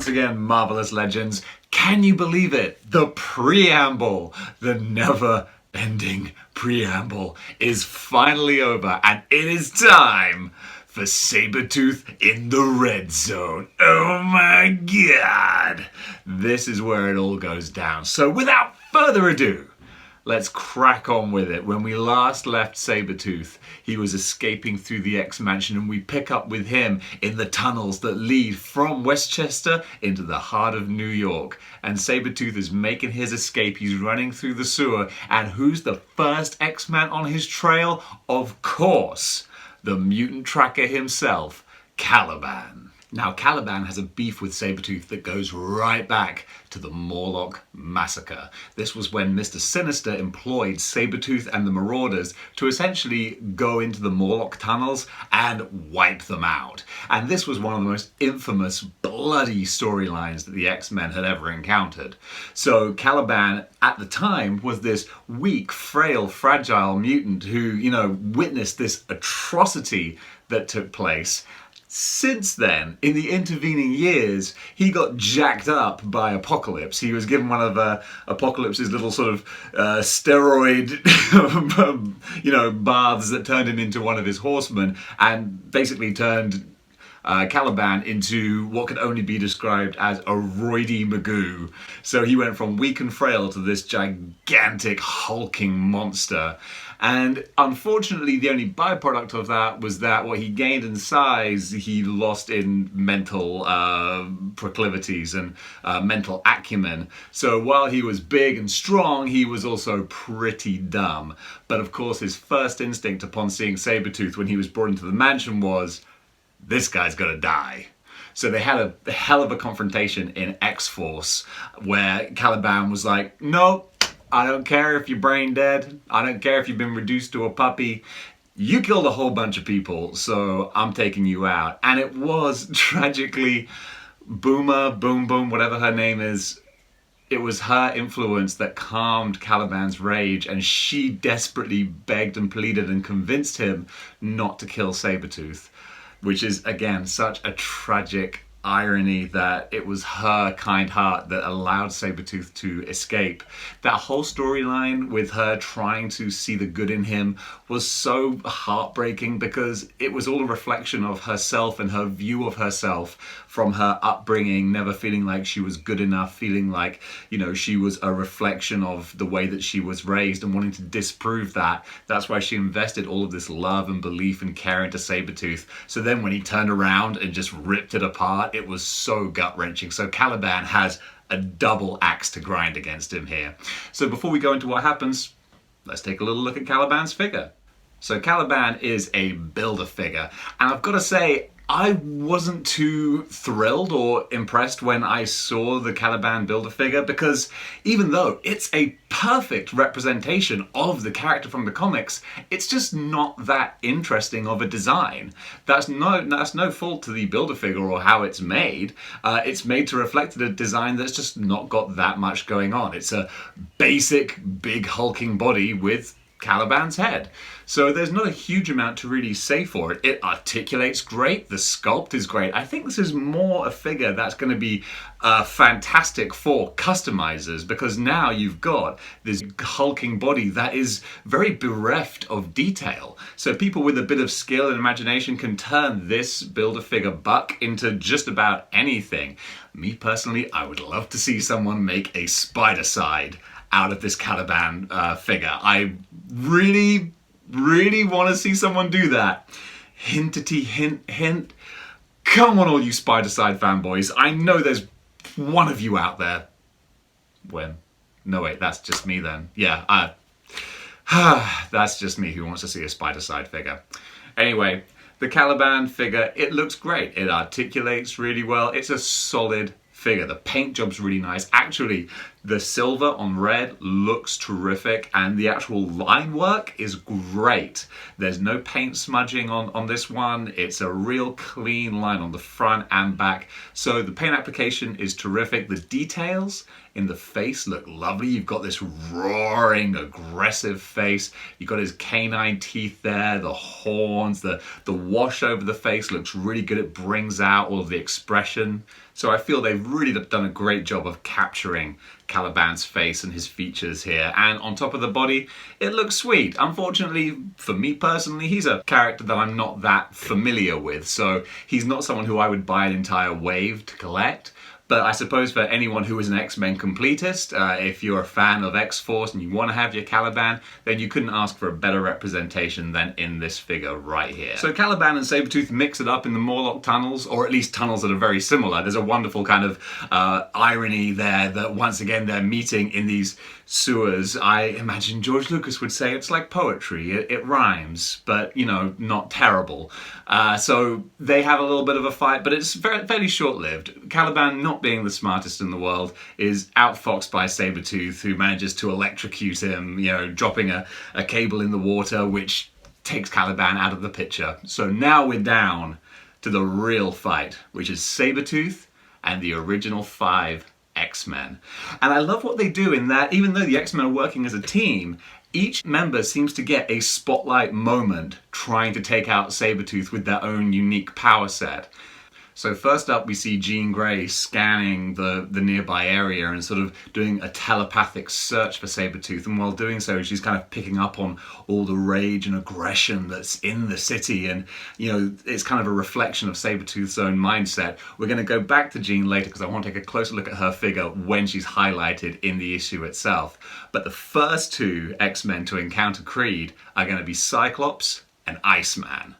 Once again, Marvelous Legends, can you believe it? The preamble, the never-ending preamble is finally over, and it is time for Sabretooth in the red zone. Oh my god! This is where it all goes down. So without further ado, let's crack on with it. When we last left Sabretooth, he was escaping through the X-Mansion, and we pick up with him in the tunnels that lead from Westchester into the heart of New York. And Sabretooth is making his escape. He's running through the sewer. And who's the first X-Man on his trail? Of course, the mutant tracker himself, Caliban. Now, Caliban has a beef with Sabretooth that goes right back to the Morlock Massacre. This was when Mr. Sinister employed Sabretooth and the Marauders to essentially go into the Morlock tunnels and wipe them out. And this was one of the most infamous, bloody storylines that the X-Men had ever encountered. So Caliban, at the time, was this weak, frail, fragile mutant who, witnessed this atrocity that took place. Since then, in the intervening years, he got jacked up by Apocalypse. He was given one of Apocalypse's little sort of steroid, baths that turned him into one of his horsemen, and basically turned Caliban into what could only be described as a roidy Magoo. So he went from weak and frail to this gigantic hulking monster. And unfortunately, the only byproduct of that was that what he gained in size, he lost in mental proclivities and mental acumen. So while he was big and strong, he was also pretty dumb. But of course, his first instinct upon seeing Sabretooth when he was brought into the mansion was, this guy's gonna die. So they had a hell of a confrontation in X-Force where Caliban was like, nope, I don't care if you're brain dead. I don't care if you've been reduced to a puppy. You killed a whole bunch of people, so I'm taking you out. And it was tragically Boom Boom, whatever her name is. It was her influence that calmed Caliban's rage, and she desperately begged and pleaded and convinced him not to kill Sabretooth, which is, again, such a tragic irony that it was her kind heart that allowed Sabretooth to escape. That whole storyline with her trying to see the good in him was so heartbreaking because it was all a reflection of herself and her view of herself from her upbringing, never feeling like she was good enough, feeling like, she was a reflection of the way that she was raised and wanting to disprove that. That's why she invested all of this love and belief and care into Sabretooth. So then when he turned around and just ripped it apart, it was so gut-wrenching. So Caliban has a double axe to grind against him here. So before we go into what happens, let's take a little look at Caliban's figure. So Caliban is a Build-A-Figure, and I've got to say, I wasn't too thrilled or impressed when I saw the Caliban Build-A-Figure, because even though it's a perfect representation of the character from the comics, it's just not that interesting of a design. That's no fault to the Build-A-Figure or how it's made. It's made to reflect a design that's just not got that much going on. It's a basic, big hulking body with Caliban's head. So there's not a huge amount to really say for it. It articulates great, the sculpt is great. I think this is more a figure that's going to be fantastic for customizers, because now you've got this hulking body that is very bereft of detail. So people with a bit of skill and imagination can turn this Build-A-Figure buck into just about anything. Me personally, I would love to see someone make a Spider-Side out of this Caliban figure. I really want to see someone do that. Hintity hint hint. Come on, all you Spider-Side fanboys. I know there's one of you out there. When? No, wait, that's just me then. Yeah, that's just me who wants to see a Spider-Side figure. Anyway, the Caliban figure, it looks great. It articulates really well. It's a solid figure. The paint job's really nice. Actually, The silver on red looks terrific, and the actual line work is great. There's no paint smudging on this one. It's a real clean line on the front and back. So the paint application is terrific. The details in the face look lovely. You've got this roaring, aggressive face. You've got his canine teeth there, the horns, the wash over the face looks really good. It brings out all of the expression. So I feel they've really done a great job of capturing Caliban's face and his features here. And on top of the body, it looks sweet. Unfortunately, for me personally, he's a character that I'm not that familiar with. So he's not someone who I would buy an entire wave to collect. But I suppose for anyone who is an X-Men completist, if you're a fan of X-Force and you want to have your Caliban, then you couldn't ask for a better representation than in this figure right here. So Caliban and Sabretooth mix it up in the Morlock tunnels, or at least tunnels that are very similar. There's a wonderful kind of irony there that once again they're meeting in these sewers. I imagine George Lucas would say it's like poetry. It rhymes, but you know, not terrible. So they have a little bit of a fight, but it's fairly short-lived. Caliban, not being the smartest in the world, is outfoxed by Sabretooth, who manages to electrocute him, you know, dropping a cable in the water, which takes Caliban out of the picture. So now we're down to the real fight, which is Sabretooth and the original 5 X-Men. And I love what they do in that, even though the X-Men are working as a team, each member seems to get a spotlight moment trying to take out Sabretooth with their own unique power set. So first up we see Jean Grey scanning the nearby area and sort of doing a telepathic search for Sabretooth, and while doing so she's kind of picking up on all the rage and aggression that's in the city, and you know, it's kind of a reflection of Sabretooth's own mindset. We're going to go back to Jean later because I want to take a closer look at her figure when she's highlighted in the issue itself. But the first 2 X-Men to encounter Creed are going to be Cyclops and Iceman.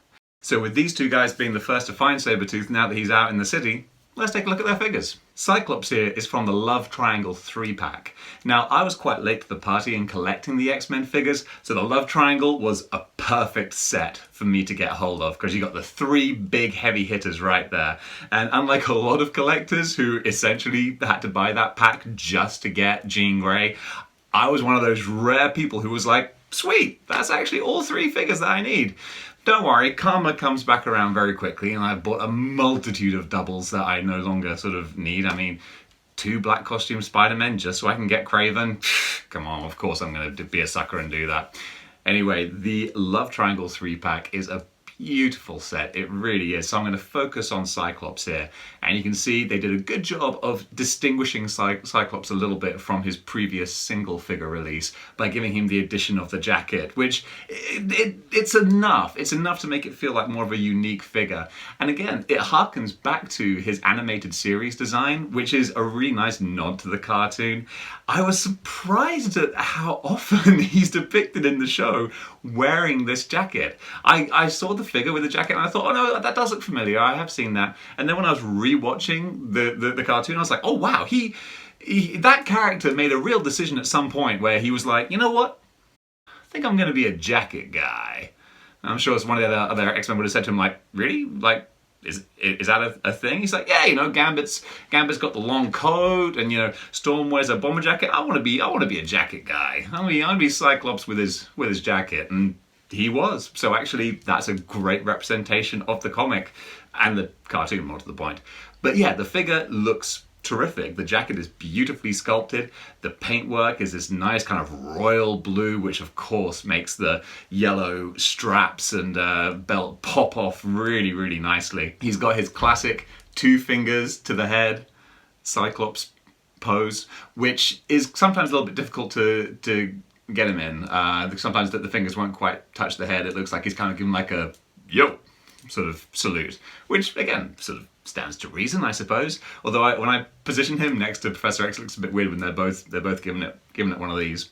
So with these 2 guys being the first to find Sabretooth now that he's out in the city, let's take a look at their figures. Cyclops here is from the Love Triangle 3-pack. Now, I was quite late to the party in collecting the X-Men figures, so the Love Triangle was a perfect set for me to get hold of, because you got the 3 big heavy hitters right there. And unlike a lot of collectors who essentially had to buy that pack just to get Jean Grey, I was one of those rare people who was like, sweet, that's actually all 3 figures that I need. Don't worry, karma comes back around very quickly, and I've bought a multitude of doubles that I no longer sort of need. I mean, 2 black costume Spider-Men just so I can get Kraven? Come on, of course I'm going to be a sucker and do that. Anyway, the Love Triangle 3-pack is a beautiful set, it really is. So I'm going to focus on Cyclops here, and you can see they did a good job of distinguishing Cyclops a little bit from his previous single figure release by giving him the addition of the jacket, which it's enough to make it feel like more of a unique figure. And again, it harkens back to his animated series design, which is a really nice nod to the cartoon. I was surprised at how often he's depicted in the show wearing this jacket. I saw the figure with the jacket and I thought, oh no, that does look familiar, I have seen that. And then when I was re-watching the cartoon, I was like, oh wow, that character made a real decision at some point where he was like, you know what, I think I'm going to be a jacket guy. And I'm sure it's one of the other X-Men would have said to him like, really? Like, is that a thing? He's like, yeah, you know, Gambit's got the long coat, and you know, Storm wears a bomber jacket. I want to be a jacket guy. I want to be Cyclops with his jacket, and he was. So actually, that's a great representation of the comic and the cartoon, more to the point. But yeah, the figure looks terrific. The jacket is beautifully sculpted. The paintwork is this nice kind of royal blue, which of course makes the yellow straps and belt pop off really, really nicely. He's got his classic 2 fingers to the head Cyclops pose, which is sometimes a little bit difficult to get him in. Sometimes the fingers won't quite touch the head. It looks like he's kind of giving like a yo sort of salute, which again sort of stands to reason, I suppose. Although when I position him next to Professor X, it looks a bit weird when they're both giving it one of these.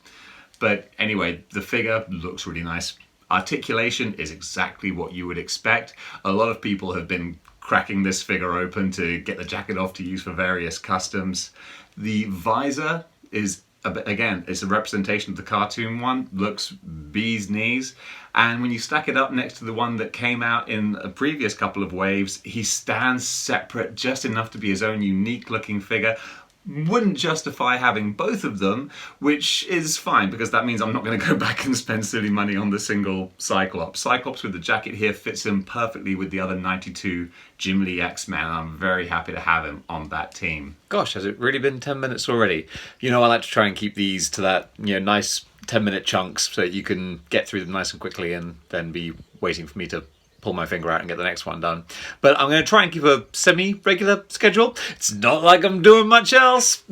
But anyway, the figure looks really nice. Articulation is exactly what you would expect. A lot of people have been cracking this figure open to get the jacket off to use for various customs. The visor is, again, it's a representation of the cartoon one, looks bee's knees. And when you stack it up next to the one that came out in a previous couple of waves, he stands separate just enough to be his own unique looking figure. wouldn't justify having both of them, which is fine because that means I'm not going to go back and spend silly money on the single Cyclops. Cyclops with the jacket here fits him perfectly with the other 92 Jim Lee X-Men. I'm very happy to have him on that team. Gosh, has it really been 10 minutes already? You know, I like to try and keep these to that, nice 10-minute chunks so that you can get through them nice and quickly and then be waiting for me to pull my finger out and get the next one done. But I'm going to try and keep a semi-regular schedule. It's not like I'm doing much else.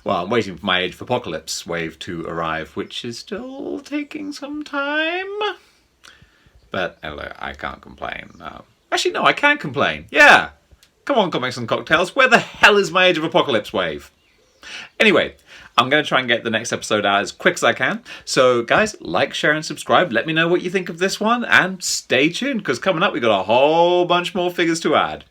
Well, I'm waiting for my Age of Apocalypse wave to arrive, which is still taking some time. But I can't complain. Actually, no, I can complain. Yeah. Come on, Comics and Cocktails. Where the hell is my Age of Apocalypse wave? Anyway, I'm going to try and get the next episode out as quick as I can. So, guys, like, share, and subscribe. Let me know what you think of this one. And stay tuned, because coming up, we've got a whole bunch more figures to add.